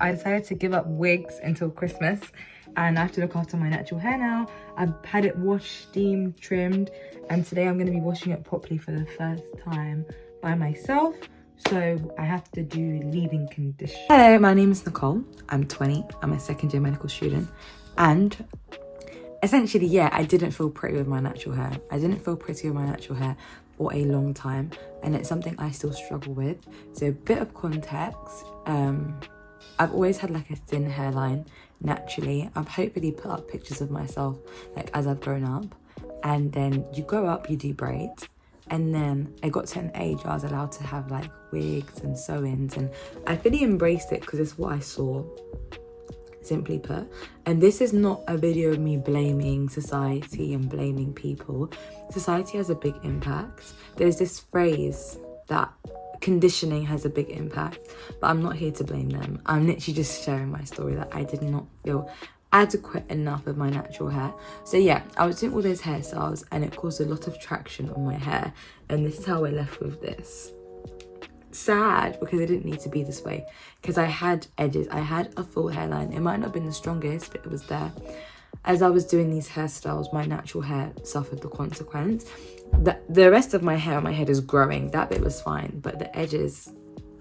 I decided to give up wigs until Christmas, and I have to look after my natural hair now. I've had it washed, steamed, trimmed, and today I'm going to be washing it properly for the first time by myself. So I have to do leave-in condition. Hello, my name is Nicole. I'm 20. I'm a second-year medical student, and essentially, yeah, I didn't feel pretty with my natural hair. I didn't feel pretty with my natural hair for a long time, and it's something I still struggle with. So a bit of context, I've always had like a thin hairline naturally. I've hopefully put up pictures of myself like as I've grown up, and then you grow up, you do braids, and then I got to an age where I was allowed to have like wigs and sew-ins, and I fully embraced it because it's what I saw, simply put. And this is not a video of me blaming society and blaming people. Society has a big impact. There's this phrase that conditioning has a big impact, but I'm not here to blame them. I'm literally just sharing my story that I did not feel adequate enough with my natural hair. So yeah, I was doing all those hairstyles and it caused a lot of traction on my hair, and this is how I left with this. Sad, because it didn't need to be this way, because I had edges, I had a full hairline. It might not have been the strongest, but it was there. As I was doing these hairstyles, my natural hair suffered the consequence. The rest of my hair on my head is growing, that bit was fine, but the edges,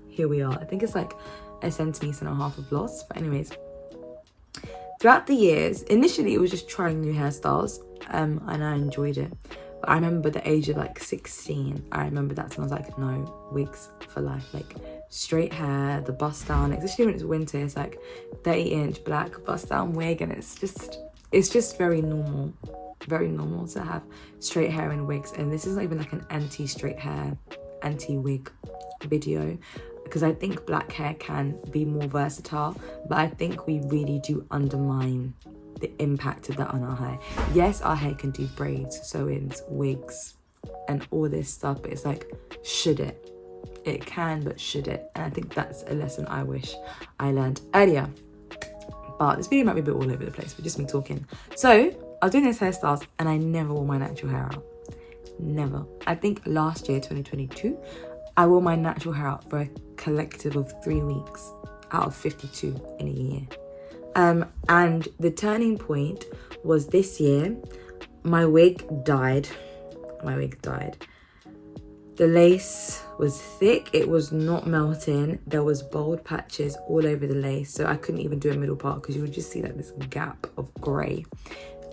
here we are. I think it's like 1.5 centimeters of loss. But anyways, throughout the years, initially it was just trying new hairstyles, and I enjoyed it. But I remember the age of like 16, I remember that's when I was like, no, wigs for life. Like straight hair, the bust down, especially when it's winter, it's like 30-inch black bust down wig, and it's just very normal to have straight hair and wigs. And this is not even like an anti-straight hair, anti-wig video, because I think black hair can be more versatile, but I think we really do undermine the impact of that on our hair. Yes, our hair can do braids, sew-ins, wigs, and all this stuff, but it's like, should it? It can, but should it? And I think that's a lesson I wish I learned earlier. But this video might be a bit all over the place, but just me talking. So I was doing these hairstyles and I never wore my natural hair out. Never. I think last year, 2022, I wore my natural hair out for a collective of 3 weeks out of 52 in a year. And the turning point was this year. My wig died. The lace was thick, it was not melting. There was bold patches all over the lace, so I couldn't even do a middle part because you would just see like this gap of grey.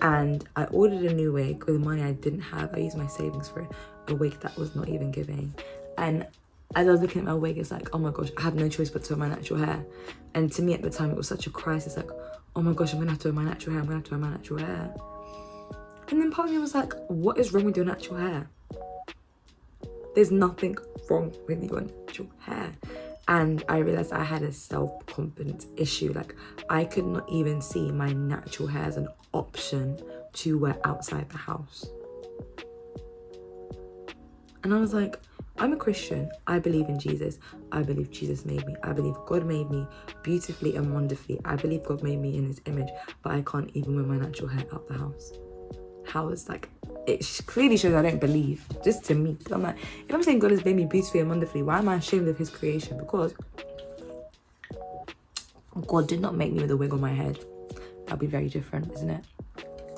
And I ordered a new wig with money I didn't have. I used my savings for a wig that was not even giving. And as I was looking at my wig, it's like, oh my gosh, I have no choice but to wear my natural hair. And to me at the time, it was such a crisis, like, oh my gosh, I'm gonna have to wear my natural hair, I'm gonna have to wear my natural hair. And then part of me was like, what is wrong with your natural hair? There's nothing wrong with your natural hair. And I realized I had a self-confidence issue. Like, I could not even see my natural hair as an option to wear outside the house. And I was like, I'm a Christian. I believe in Jesus. I believe Jesus made me. I believe God made me beautifully and wonderfully. I believe God made me in his image, but I can't even wear my natural hair out the house. How is like, it clearly shows I don't believe, just to me. I'm like, if I'm saying God has made me beautifully and wonderfully, why am I ashamed of his creation? Because God did not make me with a wig on my head. That'd be very different, isn't it?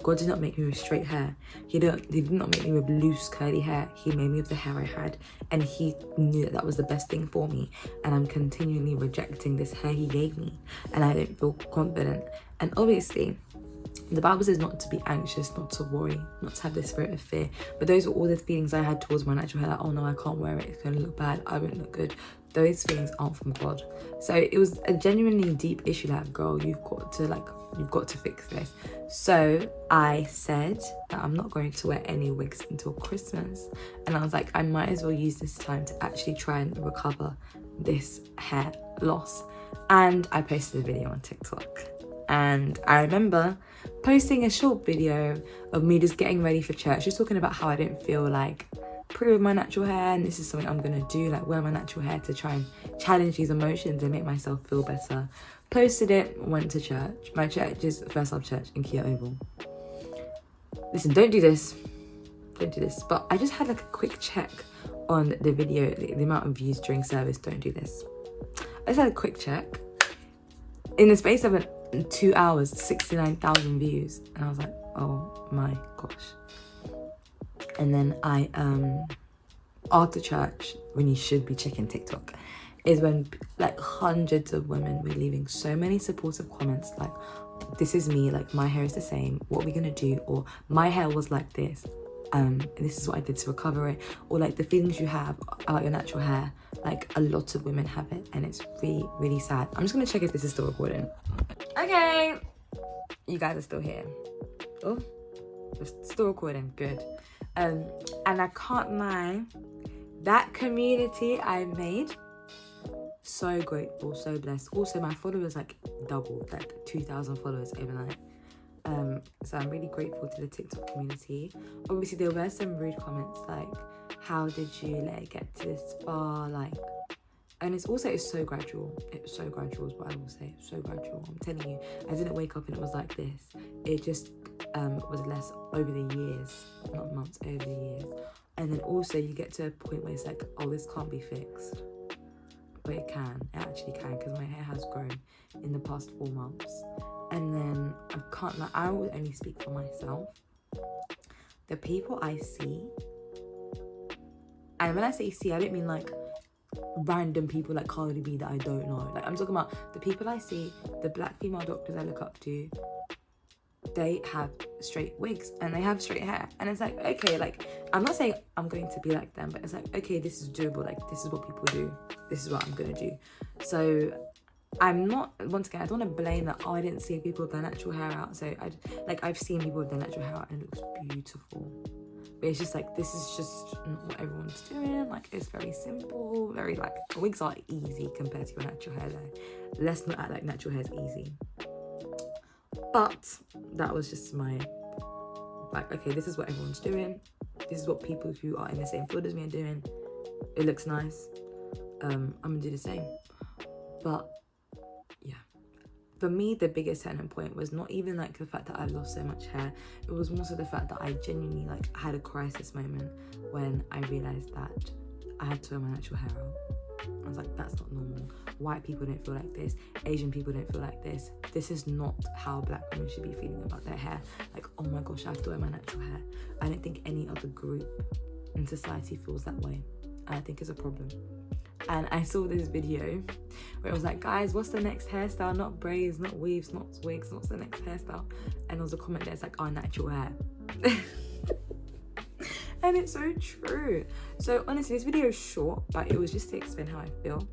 God did not make me with straight hair. He did not make me with loose curly hair. He made me with the hair I had, and he knew that that was the best thing for me. And I'm continually rejecting this hair he gave me, and I don't feel confident. And obviously, the Bible says not to be anxious, not to worry, not to have this spirit of fear. But those were all the feelings I had towards my natural hair. Like, oh no, I can't wear it. It's going to look bad. I won't look good. Those feelings aren't from God. So it was a genuinely deep issue. Like, girl, you've got to fix this. So I said that I'm not going to wear any wigs until Christmas. And I was like, I might as well use this time to actually try and recover this hair loss. And I posted a video on TikTok. And I remember posting a short video of me just getting ready for church, just talking about how I didn't feel like pretty with my natural hair, and this is something I'm gonna do, like wear my natural hair to try and challenge these emotions and make myself feel better. Posted it, went to church. My church is First Love Church in Kia Oval. Listen, don't do this, but I just had like a quick check on the video, the amount of views during service. Don't do this. I just had a quick check. in the space of 2 hours, 69,000 views. And I was like, oh my gosh. And then I, after church, when you should be checking TikTok, is when like hundreds of women were leaving so many supportive comments like, this is me, like my hair is the same, what are we gonna do? Or my hair was like this, this is what I did to recover it. Or like the feelings you have about your natural hair, like a lot of women have it, and it's really, really sad. I'm just gonna check if this is still recording. Okay, you guys are still here. Oh, it's still recording, good. And I can't lie, that community I made, so grateful, so blessed. Also, my followers like doubled, like 2,000 followers overnight. So I'm really grateful to the TikTok community. Obviously, there were some rude comments like, how did you let it get to this far? Like, and it's so gradual. It's so gradual is what I will say. It's so gradual. I'm telling you, I didn't wake up and it was like this. It just was less over the years, not months, over the years. And then also you get to a point where it's like, oh, this can't be fixed. But it actually can, because my hair has grown in the past 4 months. And then I can't, like, I will only speak for myself. The people I see, and when I say see, I don't mean like random people like Cardi B that I don't know. Like, I'm talking about the people I see, the black female doctors I look up to, they have straight wigs and they have straight hair. And it's like, okay, like, I'm not saying I'm going to be like them, but it's like, okay, this is doable. Like, this is what people do. This is what I'm going to do. So I'm not, once again, I don't want to blame that, oh, I didn't see people with their natural hair out. So I've seen people with their natural hair out and it looks beautiful. But it's just like, this is just not what everyone's doing. Like, it's very simple, very like, wigs are easy compared to your natural hair though. Let's not act like natural hair is easy. But that was just my, like, okay, this is what everyone's doing. This is what people who are in the same field as me are doing. It looks nice. I'm gonna do the same. But yeah, for me, the biggest turning point was not even like the fact that I lost so much hair. It was more so the fact that I genuinely like had a crisis moment when I realized that I had to wear my natural hair out. I was like, that's not normal. White people don't feel like this. Asian people don't feel like this. This is not how black women should be feeling about their hair. Like, oh my gosh, I have to wear my natural hair. I don't think any other group in society feels that way. And I think it's a problem. And I saw this video where it was like, guys, what's the next hairstyle? Not braids, not weaves, not wigs. What's the next hairstyle? And there was a comment there, it's like, our natural hair. And it's so true. So honestly, this video is short, but it was just to explain how I feel.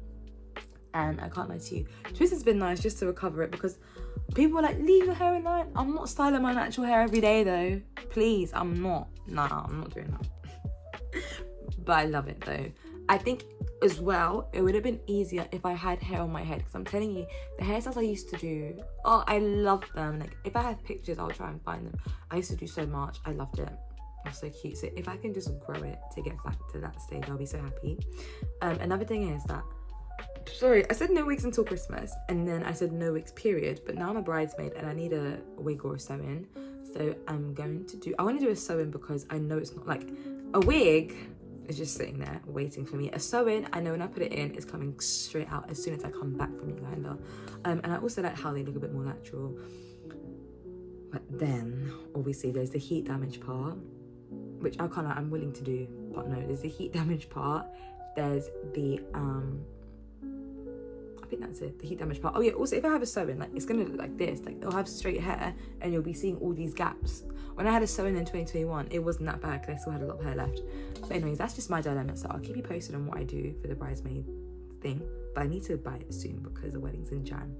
And I can't lie to you, twist has been nice just to recover it, because people are like, leave your hair in line. I'm not styling my natural hair every day though. Please, I'm not. Nah, I'm not doing that. But I love it though. I think as well, it would have been easier if I had hair on my head, because I'm telling you, the hairstyles I used to do, oh, I loved them. Like, if I have pictures, I'll try and find them. I used to do so much. I loved it. It was so cute. So if I can just grow it to get back to that stage, I'll be so happy. Another thing is that, sorry, I said no wigs until Christmas, and then I said no wigs period, but now I'm a bridesmaid and I need a wig or a sew-in. So I'm going to do, I want to do a sew-in because I know it's not like, a wig is just sitting there waiting for me. A sew-in, I know when I put it in, it's coming straight out as soon as I come back from Uganda. And I also like how they look a bit more natural. But then, obviously, there's the heat damage part, which I can't, I'm willing to do, but no, there's the heat damage part. There's the, I think that's it, the heat damage part. Oh yeah, also if I have a sew-in, like, it's gonna look like this, like it'll have straight hair and you'll be seeing all these gaps. When I had a sew-in in 2021, it wasn't that bad because I still had a lot of hair left. But anyways, that's just my dilemma, so I'll keep you posted on what I do for the bridesmaid thing, but I need to buy it soon because the wedding's in Jan.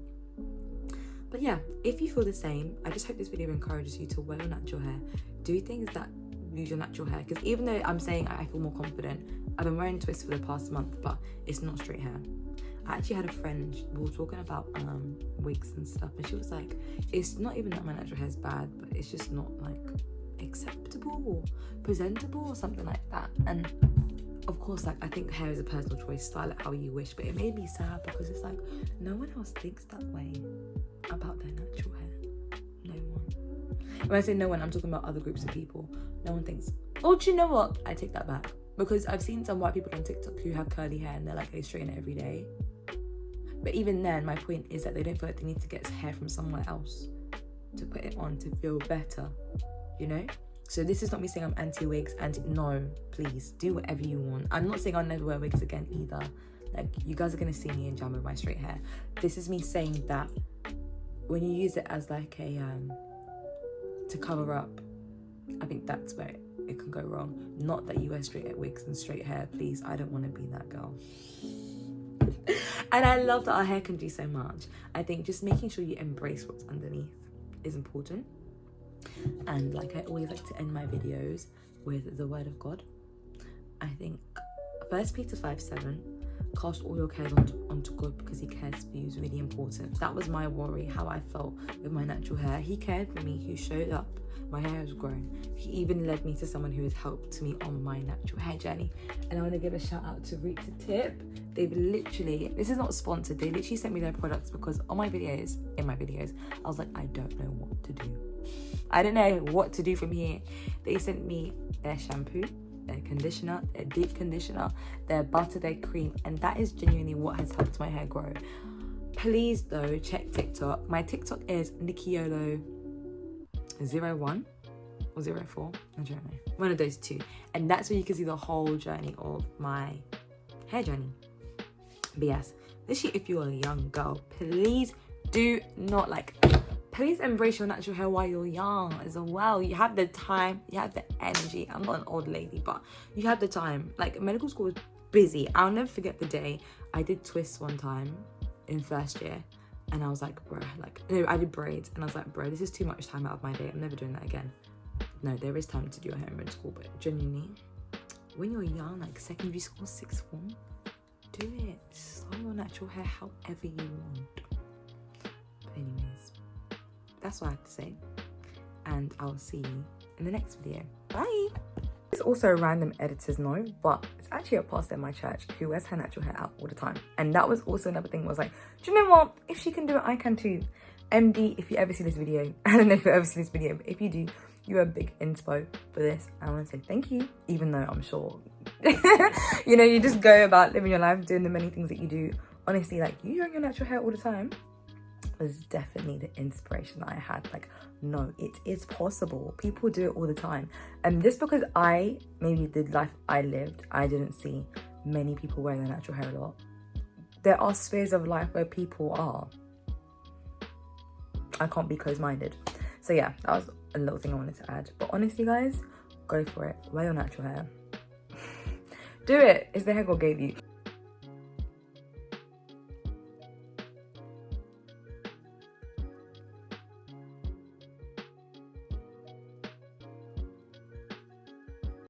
But yeah, if you feel the same, I just hope this video encourages you to wear your natural hair, do things that use your natural hair, because even though I'm saying I feel more confident, I've been wearing twists for the past month, but it's not straight hair. I actually had a friend, we were talking about wigs and stuff, and she was like, it's not even that my natural hair is bad, but it's just not like acceptable or presentable or something like that. And of course, like, I think hair is a personal choice, style it how you wish, but it made me sad because it's like, no one else thinks that way about their natural hair. No one. When I say no one, I'm talking about other groups of people. No one thinks, oh, do you know what? I take that back. Because I've seen some white people on TikTok who have curly hair and they're like, they straighten it every day. But even then, my point is that they don't feel like they need to get hair from somewhere else to put it on to feel better, you know? So this is not me saying I'm anti-wigs, no, please, do whatever you want. I'm not saying I'll never wear wigs again either. Like, you guys are gonna see me in jam with my straight hair. This is me saying that when you use it as like a, to cover up, I think that's where it can go wrong. Not that you wear straight wigs and straight hair, please. I don't want to be that girl. And I love that our hair can do so much. I think just making sure you embrace what's underneath is important. And like I always like to end my videos with the word of God. I think 1 Peter 5:7, cast all your cares onto God because he cares for you is really important. That was my worry, how I felt with my natural hair. He cared for me, he showed up. My hair has grown. He even led me to someone who has helped me on my natural hair journey. And I want to give a shout out to Root to Tip. They've literally, this is not sponsored, they literally sent me their products because in my videos, I was like, I don't know what to do. I don't know what to do from here. They sent me their shampoo, their conditioner, their deep conditioner, their butter, their cream, and that is genuinely what has helped my hair grow. Please though, check TikTok. My TikTok is Nikiolo01 or 04, I don't know, one of those two, and that's where you can see the whole journey of my hair journey. But yes, literally, if you're a young girl, please do not please embrace your natural hair while you're young as well. You have the time, you have the energy. I'm not an old lady, but you have the time. Like, medical school was busy. I'll never forget the day I did twists one time in first year, and I was like, bro, no, I did braids, and I was like, bro, this is too much time out of my day. I'm never doing that again. No, there is time to do your hair in school, but genuinely, when you're young, like secondary school, sixth form, do it. Style your natural hair however you want. But anyways, that's what I have to say, and I'll see you in the next video. Bye. It's also a random editor's note, but it's actually a pastor in my church who wears her natural hair out all the time, and that was also another thing. Was like, do you know what? If she can do it, I can too. MD, if you ever see this video, I don't know if you ever see this video, but if you do, you're a big inspo for this. I want to say thank you, even though I'm sure, you know, you just go about living your life, doing the many things that you do. Honestly, like, you doing your natural hair all the time was definitely the inspiration that I had. Like, no, it is possible. People do it all the time. And just because maybe the life I lived, I didn't see many people wearing their natural hair a lot. There are spheres of life where people are. I can't be closed-minded. So yeah, that was a little thing I wanted to add. But honestly, guys, go for it. Wear your natural hair. Do it. It's the hair God gave you.